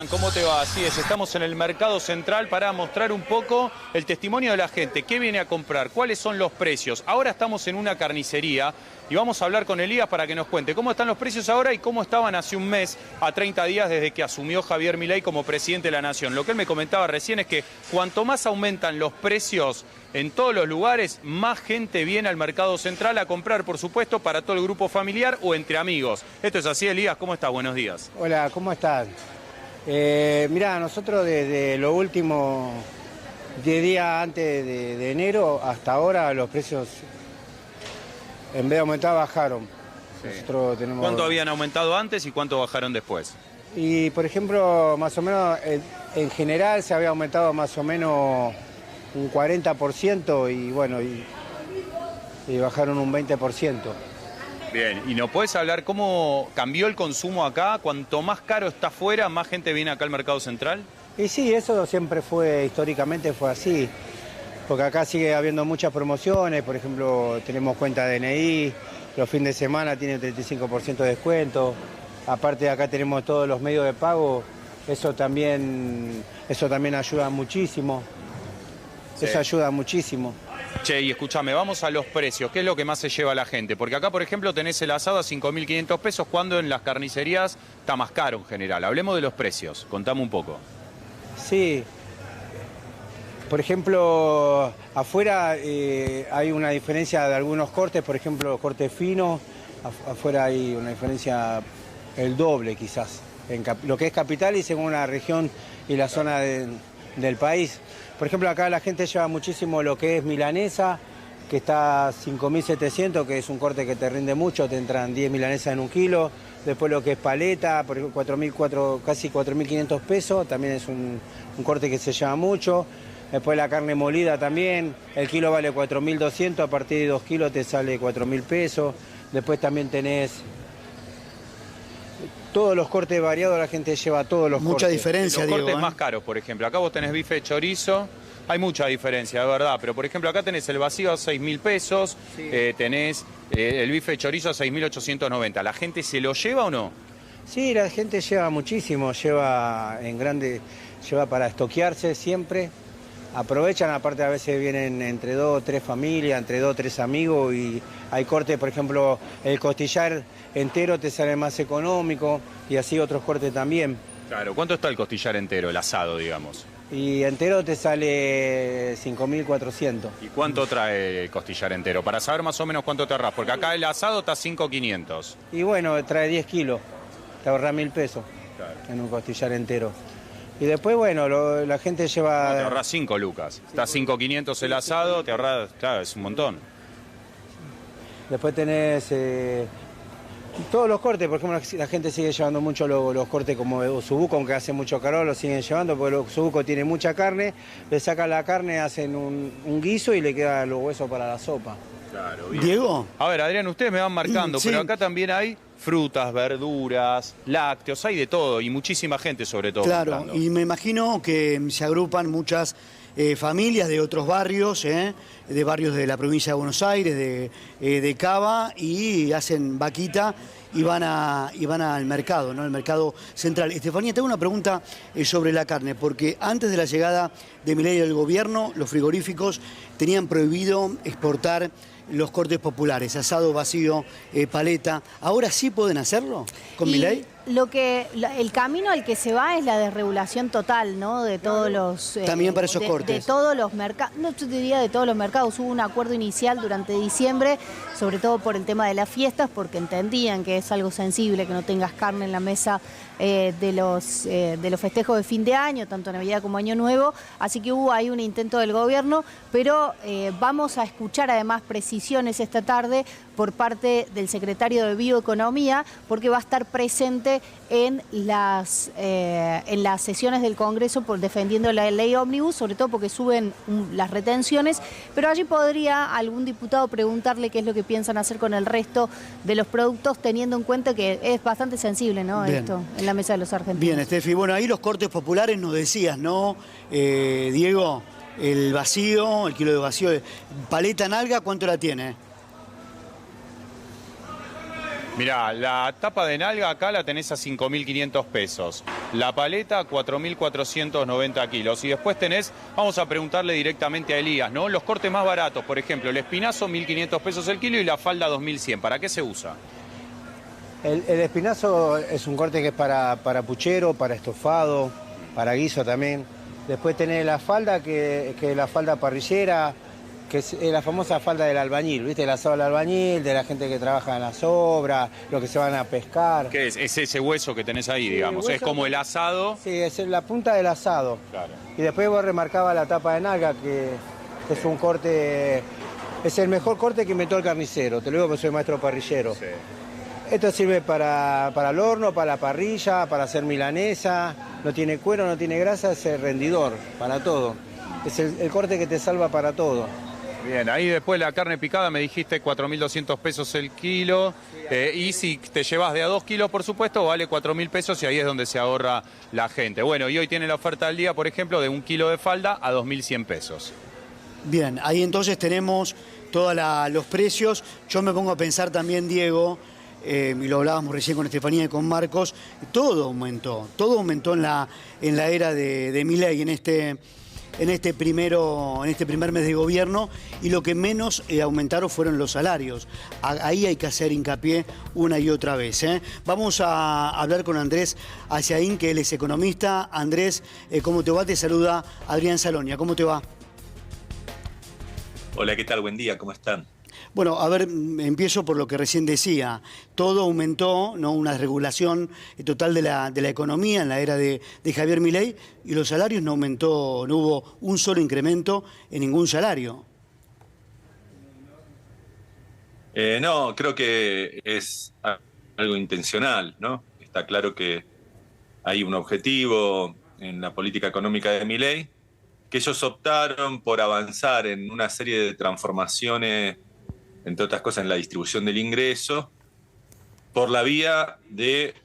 ¿Cómo te va? Así es, estamos en el Mercado Central para mostrar un poco el testimonio de la gente. ¿Qué viene a comprar? ¿Cuáles son los precios? Ahora estamos en una carnicería y vamos a hablar con Elías para que nos cuente cómo están los precios ahora y cómo estaban hace un mes, a 30 días desde que asumió Javier Milei como presidente de la Nación. Lo que él me comentaba recién es que cuanto más aumentan los precios en todos los lugares, más gente viene al Mercado Central a comprar, por supuesto, para todo el grupo familiar o entre amigos. Esto es así, Elías. ¿Cómo estás? Buenos días. Hola, ¿cómo estás? Mirá, nosotros desde los últimos 10 días antes de enero hasta ahora los precios en vez de aumentar bajaron. Sí. Nosotros tenemos... ¿Cuánto habían aumentado antes y cuánto bajaron después? Y por ejemplo, más o menos en general se había aumentado más o menos un 40% y bueno, y bajaron un 20%. Bien, ¿y nos puedes hablar cómo cambió el consumo acá? Cuanto más caro está afuera, más gente viene acá al Mercado Central. Y sí, eso siempre fue, históricamente fue así, porque acá sigue habiendo muchas promociones, por ejemplo, tenemos cuenta DNI, los fines de semana tienen 35% de descuento, aparte acá tenemos todos los medios de pago, eso también ayuda muchísimo, sí. Eso ayuda muchísimo. Che, y escúchame, vamos a los precios. ¿Qué es lo que más se lleva la gente? Porque acá, por ejemplo, tenés el asado a 5.500 pesos, cuando en las carnicerías está más caro en general. Hablemos de los precios, contame un poco. Sí. Por ejemplo, afuera hay una diferencia de algunos cortes, por ejemplo, cortes finos, afuera hay una diferencia el doble quizás, en lo que es capital y según la región y la zona del país. Por ejemplo, acá la gente lleva muchísimo lo que es milanesa, que está 5.700, que es un corte que te rinde mucho, te entran 10 milanesas en un kilo. Después lo que es paleta, por ejemplo, casi 4.500 pesos, también es un corte que se lleva mucho. Después la carne molida también, el kilo vale 4.200, a partir de 2 kilos te sale 4.000 pesos. Después también tenés todos los cortes variados, la gente lleva todos los cortes. Mucha diferencia, Los Diego, cortes más caros, por ejemplo. Acá vos tenés bife de chorizo, hay mucha diferencia, de verdad. Pero, por ejemplo, acá tenés el vacío a 6.000 pesos, sí. Tenés el bife de chorizo a 6.890. ¿La gente se lo lleva o no? Sí, la gente lleva muchísimo, lleva en grande, lleva para estoquearse siempre. Aprovechan, aparte a veces vienen entre 2 o 3 familias, entre 2 o 3 amigos y hay cortes, por ejemplo, el costillar entero te sale más económico y así otros cortes también. Claro, ¿cuánto está el costillar entero, el asado, digamos? Y entero te sale 5.400. ¿Y cuánto trae el costillar entero? Para saber más o menos cuánto te ahorras, porque acá el asado está 5.500. Y bueno, trae 10 kilos, te ahorras 1.000 pesos, claro, en un costillar entero. Y después, bueno, la gente lleva... No, te ahorras 5 lucas. Está 5.500 el asado, te ahorras... Claro, es un montón. Después tenés todos los cortes, por ejemplo, la gente sigue llevando mucho los cortes como osobuco, aunque hace mucho calor, lo siguen llevando, porque el osobuco tiene mucha carne, le sacan la carne, hacen un guiso y le quedan los huesos para la sopa. Claro, bien. Diego. A ver, Adrián, ustedes me van marcando, Sí. pero acá también hay frutas, verduras, lácteos, hay de todo y muchísima gente sobre todo. Claro, comprando. y me imagino que se agrupan muchas familias de otros barrios, de barrios de la provincia de Buenos Aires, de Cava, y hacen vaquita y van al mercado, ¿no? El mercado central. Estefanía, tengo una pregunta sobre la carne, porque antes de la llegada de Milei al gobierno, los frigoríficos tenían prohibido exportar los cortes populares, asado, vacío, paleta. ¿Ahora sí pueden hacerlo con Milei? El camino al que se va es la desregulación total, ¿no? De todos los... También para esos cortes. De todos los mercados, no te diría de todos los mercados, hubo un acuerdo inicial durante diciembre, sobre todo por el tema de las fiestas, porque entendían que es algo sensible que no tengas carne en la mesa de los festejos de fin de año, tanto Navidad como Año Nuevo, así que hubo ahí un intento del gobierno, pero vamos a escuchar además precisiones esta tarde por parte del secretario de Bioeconomía, porque va a estar presente en las sesiones del Congreso defendiendo la ley ómnibus, sobre todo porque suben las retenciones, pero allí podría algún diputado preguntarle qué es lo que piensan hacer con el resto de los productos, teniendo en cuenta que es bastante sensible, ¿no? Bien. Esto en la mesa de los argentinos. Bien, Estefi, bueno, ahí los cortes populares nos decías, ¿no? Diego, el vacío, el kilo de vacío, paleta nalga, ¿cuánto la tiene? Mirá, la tapa de nalga acá la tenés a 5.500 pesos. La paleta, 4.490 kilos. Y después tenés, vamos a preguntarle directamente a Elías, ¿no? Los cortes más baratos, por ejemplo, el espinazo, 1.500 pesos el kilo y la falda, 2.100. ¿Para qué se usa? El espinazo es un corte que es para puchero, para estofado, para guiso también. Después tenés la falda, que es la falda parrillera, que es la famosa falda del albañil, ¿viste? El asado del albañil, de la gente que trabaja en las obras, los que se van a pescar. ¿Qué es? Es ese hueso que tenés ahí, Sí, digamos. hueso Es como el asado. Sí, es la punta del asado. Claro. Y después vos remarcabas la tapa de nalga, que es un corte, es el mejor corte que inventó el carnicero. Te lo digo porque soy maestro parrillero. Sí. Esto sirve para el horno, para la parrilla, para hacer milanesa. No tiene cuero, no tiene grasa, es el rendidor, para todo. Es el corte que te salva para todo. Bien, ahí después la carne picada me dijiste 4.200 pesos el kilo. Y si te llevas de a 2 kilos, por supuesto, vale 4.000 pesos y ahí es donde se ahorra la gente. Bueno, y hoy tiene la oferta del día, por ejemplo, de 1 kilo de falda a 2.100 pesos. Bien, ahí entonces tenemos todos los precios. Yo me pongo a pensar también, Diego, y lo hablábamos recién con Estefanía y con Marcos, todo aumentó en la era de Milei, en este primer mes de gobierno, y lo que menos aumentaron fueron los salarios. Ahí hay que hacer hincapié una y otra vez. Vamos a hablar con Andrés Aciaín, que él es economista. Andrés, ¿cómo te va? Te saluda Adrián Salonia. ¿Cómo te va? Hola, ¿qué tal? Buen día, ¿cómo están? Bueno, a ver, empiezo por lo que recién decía. Todo aumentó, ¿no? Una desregulación total de la economía en la era de Javier Milei, y los salarios no aumentó, no hubo un solo incremento en ningún salario. No, creo que es algo intencional, ¿no? Está claro que hay un objetivo en la política económica de Milei, que ellos optaron por avanzar en una serie de transformaciones, entre otras cosas en la distribución del ingreso, por la vía de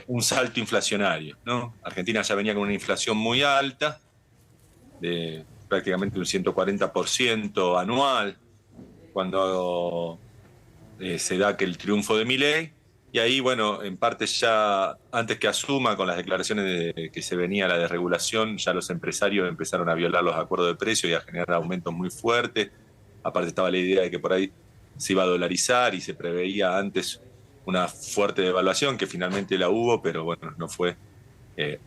un salto inflacionario, ¿no? Argentina ya venía con una inflación muy alta, de prácticamente un 140% anual, cuando se da que el triunfo de Milei, y ahí, bueno, en parte ya antes que asuma con las declaraciones de que se venía la desregulación, ya los empresarios empezaron a violar los acuerdos de precios y a generar aumentos muy fuertes. Aparte estaba la idea de que por ahí se iba a dolarizar y se preveía antes una fuerte devaluación, que finalmente la hubo, pero bueno, no fue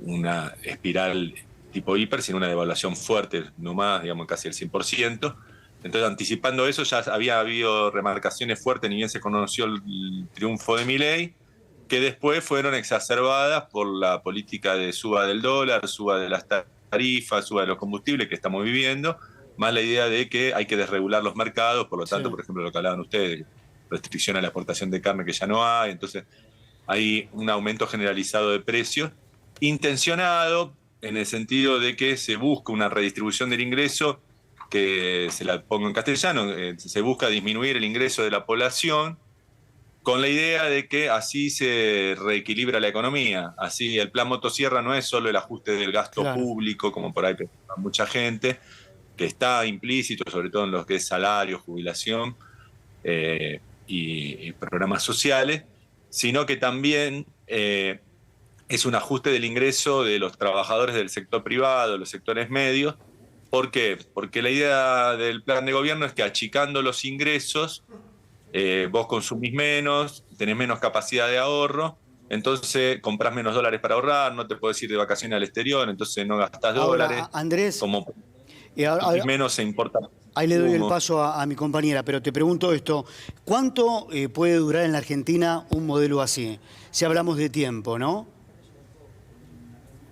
una espiral tipo hiper, sino una devaluación fuerte, no más, digamos, casi el 100%. Entonces, anticipando eso, ya había habido remarcaciones fuertes, ni bien se conoció el triunfo de Milei, que después fueron exacerbadas por la política de suba del dólar, suba de las tarifas, suba de los combustibles que estamos viviendo, más la idea de que hay que desregular los mercados, por lo tanto, por ejemplo, lo que hablaban ustedes, restricción a la exportación de carne que ya no hay, entonces hay un aumento generalizado de precios, intencionado en el sentido de que se busca una redistribución del ingreso, que se la pongo en castellano, se busca disminuir el ingreso de la población con la idea de que así se reequilibra la economía. Así el plan motosierra no es solo el ajuste del gasto público, como por ahí piensa mucha gente, que está implícito, sobre todo en lo que es salario, jubilación y programas sociales, sino que también es un ajuste del ingreso de los trabajadores del sector privado, de los sectores medios. ¿Por qué? Porque la idea del plan de gobierno es que achicando los ingresos, vos consumís menos, tenés menos capacidad de ahorro, entonces comprás menos dólares para ahorrar, no te podés ir de vacaciones al exterior, entonces no gastás dólares. Andrés, como menos se importa. Ahí le doy el paso a mi compañera, pero te pregunto esto, ¿cuánto puede durar en la Argentina un modelo así? Si hablamos de tiempo, ¿no?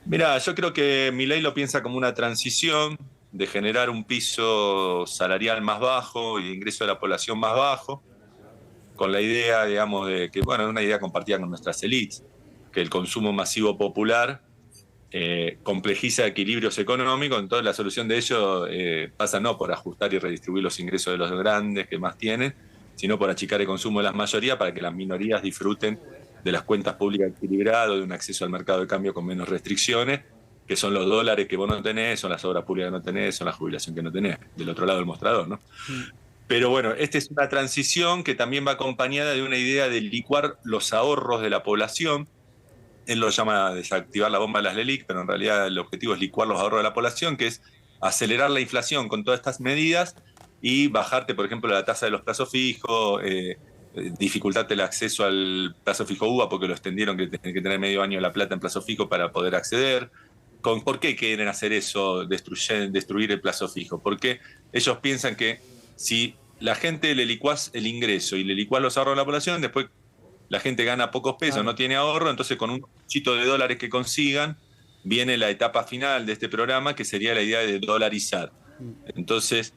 Mirá, yo creo que Milei lo piensa como una transición de generar un piso salarial más bajo y de ingreso de la población más bajo, con la idea, digamos, de que, bueno, es una idea compartida con nuestras élites, que el consumo masivo popular complejiza equilibrios económicos, entonces la solución de ello pasa no por ajustar y redistribuir los ingresos de los grandes que más tienen, sino por achicar el consumo de las mayorías para que las minorías disfruten de las cuentas públicas equilibradas, de un acceso al mercado de cambio con menos restricciones, que son los dólares que vos no tenés, son las obras públicas que no tenés, son la jubilación que no tenés, del otro lado del mostrador, ¿no? Pero bueno, esta es una transición que también va acompañada de una idea de licuar los ahorros de la población. Él lo llama desactivar la bomba de las LELIC, pero en realidad el objetivo es licuar los ahorros de la población, que es acelerar la inflación con todas estas medidas y bajarte, por ejemplo, la tasa de los plazos fijos, dificultarte el acceso al plazo fijo UVA porque lo extendieron, que tenés que tener medio año la plata en plazo fijo para poder acceder. ¿Por qué quieren hacer eso, destruir el plazo fijo? Porque ellos piensan que si la gente le licuás el ingreso y le licuás los ahorros de la población, después la gente gana pocos pesos, no tiene ahorro, entonces con un chito de dólares que consigan, viene la etapa final de este programa, que sería la idea de dolarizar. Entonces,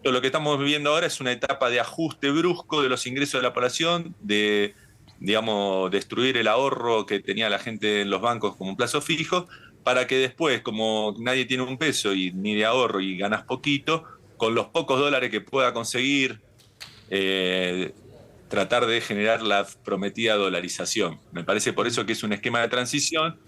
lo que estamos viviendo ahora es una etapa de ajuste brusco de los ingresos de la población, de, digamos, destruir el ahorro que tenía la gente en los bancos como un plazo fijo, para que después, como nadie tiene un peso y ni de ahorro y ganas poquito, con los pocos dólares que pueda conseguir, tratar de generar la prometida dolarización. Me parece por eso que es un esquema de transición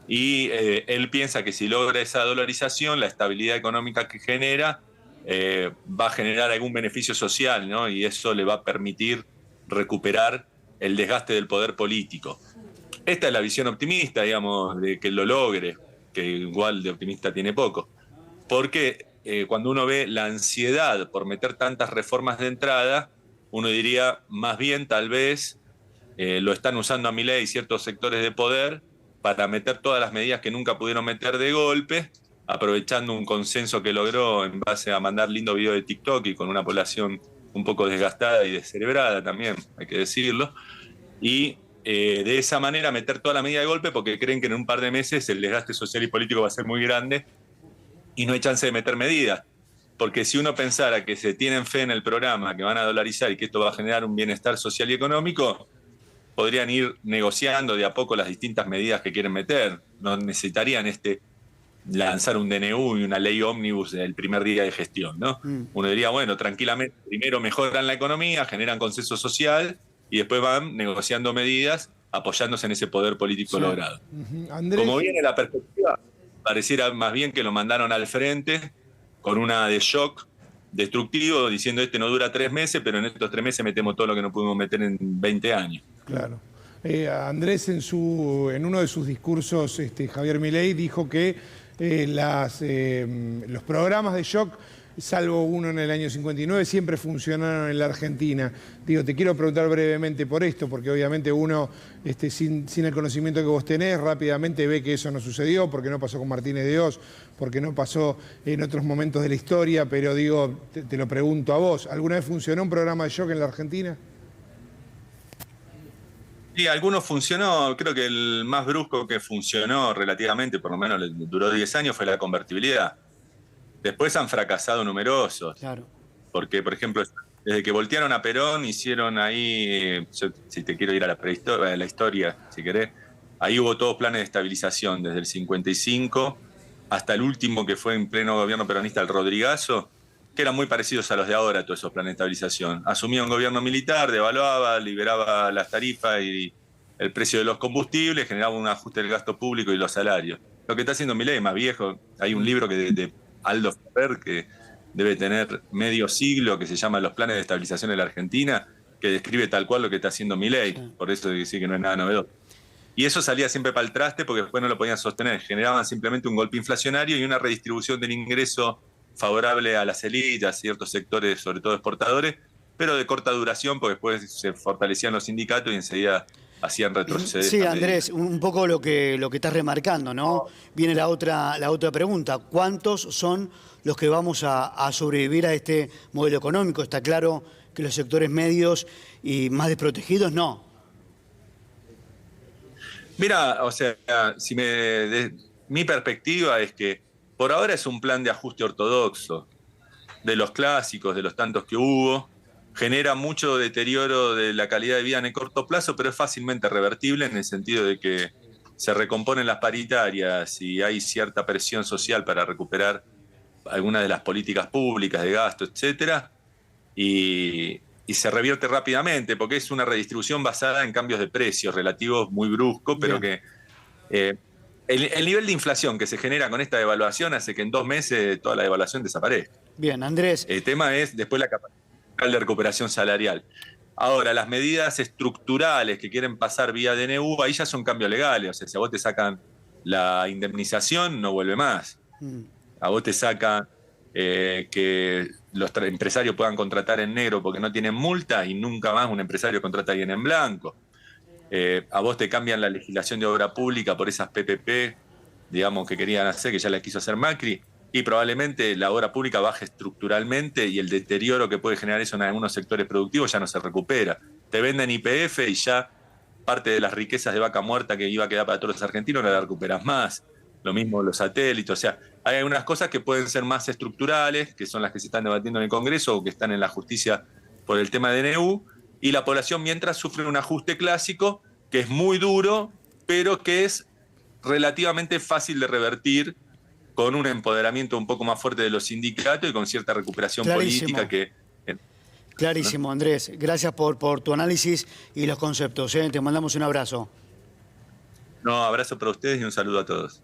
y él piensa que si logra esa dolarización, la estabilidad económica que genera va a generar algún beneficio social, ¿no? Y eso le va a permitir recuperar el desgaste del poder político. Esta es la visión optimista, digamos, de que lo logre, que igual de optimista tiene poco. Porque cuando uno ve la ansiedad por meter tantas reformas de entrada, uno diría, más bien tal vez lo están usando a Milei ciertos sectores de poder para meter todas las medidas que nunca pudieron meter de golpe, aprovechando un consenso que logró en base a mandar lindo video de TikTok y con una población un poco desgastada y descerebrada también, hay que decirlo, y de esa manera meter toda la medida de golpe porque creen que en un par de meses el desgaste social y político va a ser muy grande y no hay chance de meter medidas. Porque si uno pensara que se tienen fe en el programa, que van a dolarizar y que esto va a generar un bienestar social y económico, podrían ir negociando de a poco las distintas medidas que quieren meter. No necesitarían lanzar un DNU y una ley ómnibus el primer día de gestión, ¿no? Uno diría, bueno, tranquilamente, primero mejoran la economía, generan consenso social y después van negociando medidas apoyándose en ese poder político logrado. Andrés... Como viene la perspectiva, pareciera más bien que lo mandaron al frente con una de shock destructivo, diciendo no dura 3 meses, pero en estos 3 meses metemos todo lo que no pudimos meter en 20 años. Claro. Andrés, en uno de sus discursos, Javier Milei dijo que los programas de shock, salvo uno en el año 59, siempre funcionaron en la Argentina. Digo, te quiero preguntar brevemente por esto, porque obviamente uno, sin el conocimiento que vos tenés, rápidamente ve que eso no sucedió, porque no pasó con Martínez de Oz, porque no pasó en otros momentos de la historia, pero digo, te lo pregunto a vos, ¿alguna vez funcionó un programa de shock en la Argentina? Sí, algunos funcionó, creo que el más brusco que funcionó relativamente, por lo menos duró 10 años, fue la convertibilidad. Después han fracasado numerosos. Claro. Porque, por ejemplo, desde que voltearon a Perón, hicieron ahí, si te quiero ir a la historia, si querés, ahí hubo todos planes de estabilización, desde el 55 hasta el último que fue en pleno gobierno peronista, el Rodrigazo, que eran muy parecidos a los de ahora, todos esos planes de estabilización. Asumía un gobierno militar, devaluaba, liberaba las tarifas y el precio de los combustibles, generaba un ajuste del gasto público y los salarios. Lo que está haciendo Milei es más viejo. Hay un libro de Aldo Ferrer, que debe tener medio siglo, que se llama Los planes de estabilización de la Argentina, que describe tal cual lo que está haciendo Milei. Sí. Por eso decir que no es nada novedoso. Y eso salía siempre para el traste porque después no lo podían sostener. Generaban simplemente un golpe inflacionario y una redistribución del ingreso favorable a las élites, a ciertos sectores, sobre todo exportadores, pero de corta duración, porque después se fortalecían los sindicatos y enseguida hacían retroceder. Sí, Andrés, un poco lo que estás remarcando, ¿no? Viene la otra pregunta. ¿Cuántos son los que vamos a sobrevivir a este modelo económico? Está claro que los sectores medios y más desprotegidos no. Mira, o sea, mi perspectiva es que por ahora es un plan de ajuste ortodoxo, de los clásicos, de los tantos que hubo. Genera mucho deterioro de la calidad de vida en el corto plazo, pero es fácilmente revertible en el sentido de que se recomponen las paritarias y hay cierta presión social para recuperar algunas de las políticas públicas de gasto, etcétera, y se revierte rápidamente porque es una redistribución basada en cambios de precios relativos muy bruscos, pero que el nivel de inflación que se genera con esta devaluación hace que en 2 meses toda la devaluación desaparezca. Bien, Andrés. El tema es después la capacidad. de recuperación salarial. Ahora, las medidas estructurales que quieren pasar vía DNU, ahí ya son cambios legales. O sea, si a vos te sacan la indemnización, no vuelve más. A vos te sacan que los empresarios puedan contratar en negro porque no tienen multa y nunca más un empresario contrata a alguien en blanco. A vos te cambian la legislación de obra pública por esas PPP, digamos, que querían hacer, que ya las quiso hacer Macri, y probablemente la obra pública baje estructuralmente y el deterioro que puede generar eso en algunos sectores productivos ya no se recupera. Te venden YPF y ya parte de las riquezas de vaca muerta que iba a quedar para todos los argentinos no la recuperas más. Lo mismo los satélites, o sea, hay algunas cosas que pueden ser más estructurales, que son las que se están debatiendo en el Congreso o que están en la justicia por el tema de DNU, y la población mientras sufre un ajuste clásico que es muy duro, pero que es relativamente fácil de revertir con un empoderamiento un poco más fuerte de los sindicatos y con cierta recuperación política que... Clarísimo, Andrés. Gracias por tu análisis y los conceptos. Te mandamos un abrazo. No, abrazo para ustedes y un saludo a todos.